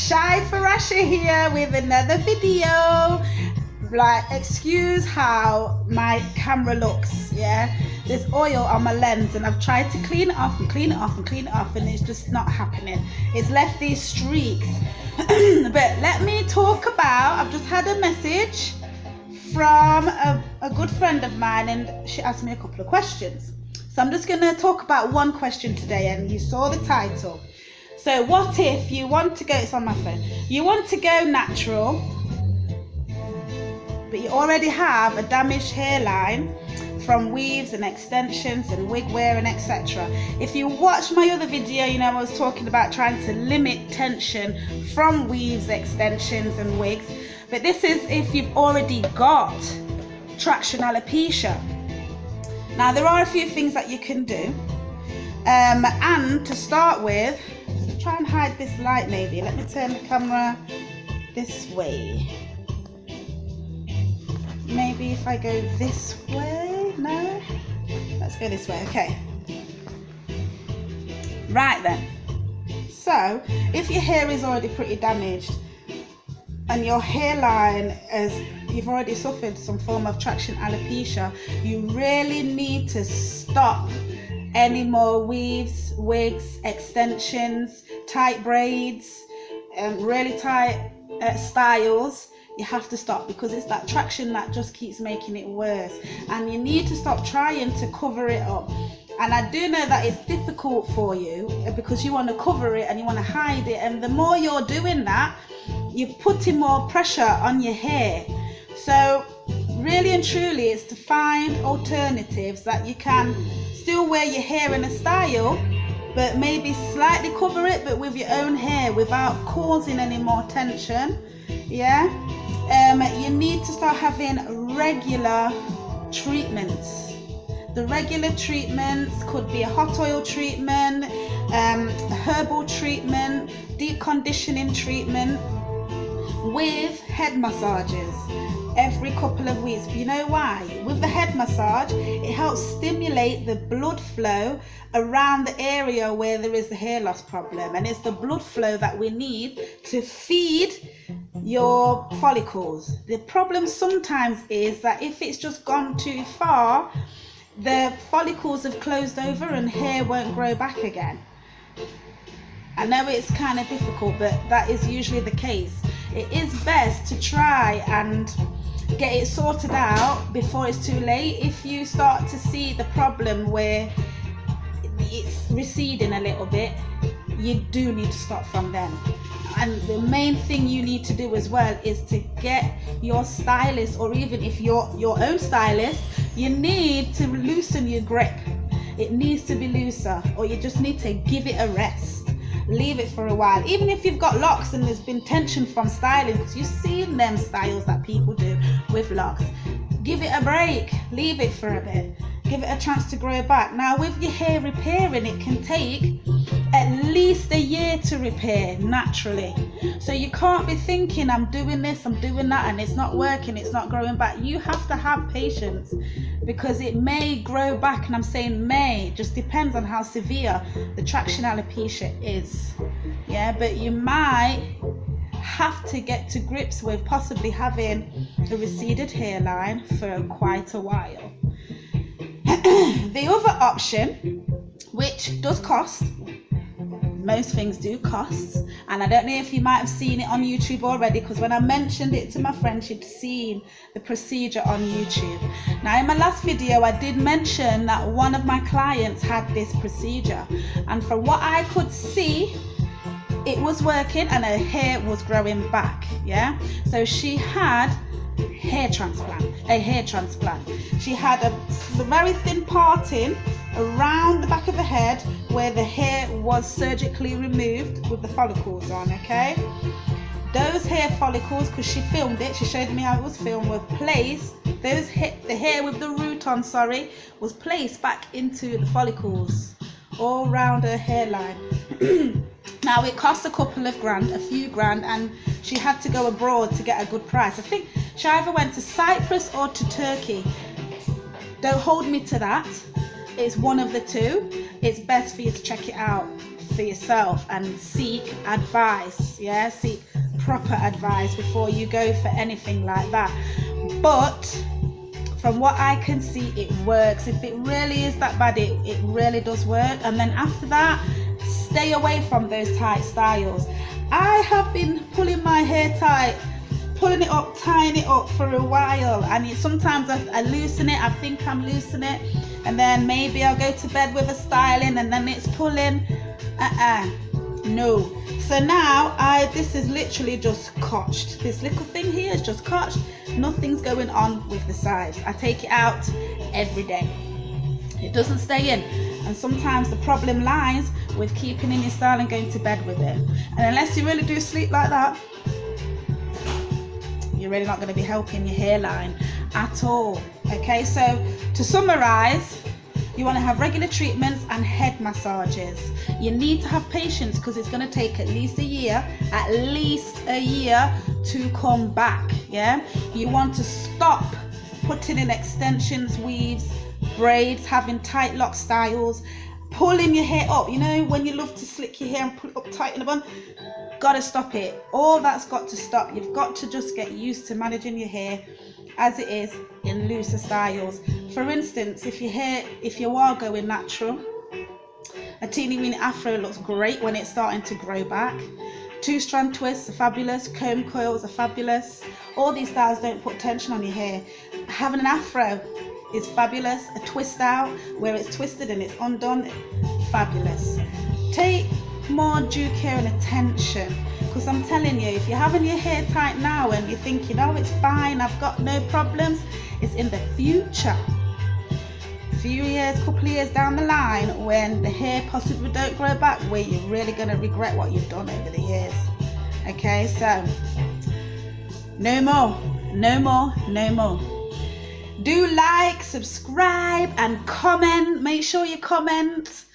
Shy Farasha here with another video. Like, excuse how my camera looks, yeah? There's oil on my lens and I've tried to clean it off and clean it off and clean it off, and it's just not happening. It's left these streaks. But let me talk about, I've just had a message from a good friend of mine, and she asked me a couple of questions. So I'm just going to talk about one question today, and you saw the title. So what if you want to go, it's on my phone, you want to go natural, but you already have a damaged hairline from weaves and extensions and wig wear and etc. If you watch my other video, you know I was talking about trying to limit tension from weaves, extensions and wigs. But this is if you've already got traction alopecia. Now there are a few things that you can do. And to start with, try and hide this light maybe. Let me turn the camera this way. Maybe if I go this way, no? Let's go this way, okay. Right then. So, if your hair is already pretty damaged and your hairline you've already suffered some form of traction alopecia, you really need to stop any more weaves, wigs, extensions, tight braids, really tight styles. You have to stop, because it's that traction that just keeps making it worse, and you need to stop trying to cover it up. And I do know that it's difficult for you because you want to cover it and you want to hide it, and the more you're doing that, you're putting more pressure on your hair. So really and truly, it's to find alternatives that you can still wear your hair in a style, but maybe slightly cover it, but with your own hair without causing any more tension. Yeah. You need to start having regular treatments. The regular treatments could be a hot oil treatment, a herbal treatment, deep conditioning treatment, with head massages every couple of weeks. You know why? With the head massage, it helps stimulate the blood flow around the area where there is the hair loss problem, and it's the blood flow that we need to feed your follicles. The problem sometimes is that if it's just gone too far, the follicles have closed over and hair won't grow back again. I know it's kind of difficult, but that is usually the case. It is best to try and get it sorted out before it's too late. If you start to see the problem where it's receding a little bit, you do need to stop from then. And the main thing you need to do as well is to get your stylist, or even if you're your own stylist, you need to loosen your grip. It needs to be looser, or you just need to give it a rest. Leave it for a while. Even if you've got locks and there's been tension from styling, because you've seen them styles that people do with locks, give it a break, leave it for a bit, give it a chance to grow back. Now with your hair repairing, it can take at least a year to repair naturally. So you can't be thinking, I'm doing this, I'm doing that, and it's not working, it's not growing back. You have to have patience, because it may grow back, and I'm saying may, just depends on how severe the traction alopecia is. Yeah, but you might have to get to grips with possibly having a receded hairline for quite a while. The other option, which does cost, most things do cost, and I don't know if you might have seen it on YouTube already, because when I mentioned it to my friend, she'd seen the procedure on YouTube. Now in my last video, I did mention that one of my clients had this procedure, and from what I could see, it was working and her hair was growing back. Yeah, so she had a hair transplant. She had a very thin parting around the back of the head where the hair was surgically removed with the follicles on. Okay, those hair follicles, because she filmed it, she showed me how it was filmed, were placed, the hair with the root on, was placed back into the follicles all around her hairline. Now it cost a few grand, and she had to go abroad to get a good price. I think she either went to Cyprus or to Turkey. Don't hold me to that, it's one of the two, it's best for you to check it out for yourself and seek advice. Yeah, seek proper advice before you go for anything like that. But from what I can see, it works. If it really is that bad, it really does work. And then after that, stay away from those tight styles. I have been pulling my hair tight, pulling it up, tying it up for a while, and sometimes I loosen it, I think I'm loosening it, and then maybe I'll go to bed with a styling and then it's pulling. No. So now this is literally just cotched. This little thing here is just cotched. Nothing's going on with the sides. I take it out every day. It doesn't stay in. And sometimes the problem lies with keeping in your style and going to bed with it. And unless you really do sleep like that, you're really not going to be helping your hairline at all. Okay, so to summarize, you want to have regular treatments and head massages. You need to have patience because it's going to take at least a year to come back. Yeah, you want to stop putting in extensions, weaves, braids, having tight lock styles, pulling your hair up. You know when you love to slick your hair and pull it up tight in a bun? Gotta stop it. All that's got to stop. You've got to just get used to managing your hair as it is in looser styles. For instance, if you are going natural, a teeny weeny afro looks great when it's starting to grow back. 2-strand twists are fabulous, comb coils are fabulous. All these styles don't put tension on your hair. Having an afro is fabulous. A twist out where it's twisted and it's undone, fabulous. Take more due care and attention, because I'm telling you, if you're having your hair tight now and you're thinking, oh, it's fine, I've got no problems, it's in the future, few years, couple of years down the line, when the hair possibly don't grow back, where you're really going to regret what you've done over the years. Okay, so no more. Do like, subscribe and comment. Make sure you comment.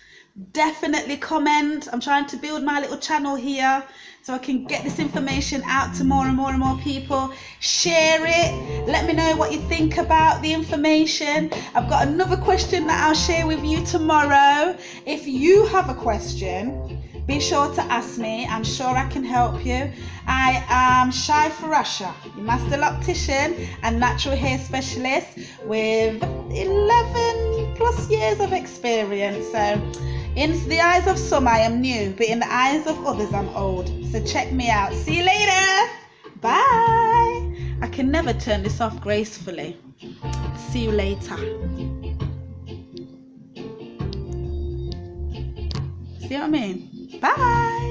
Definitely comment. I'm trying to build my little channel here so I can get this information out to more and more people. Share it. Let me know what you think about the information. I've got another question that I'll share with you tomorrow. If you have a question, be sure to ask me. I'm sure I can help you. I am Shai Farasha, your master loctician and natural hair specialist with 11 plus years of experience. So in the eyes of some I am new, but in the eyes of others I'm old. So check me out. See you later. Bye. I can never turn this off gracefully. See you later. See what I mean? Bye.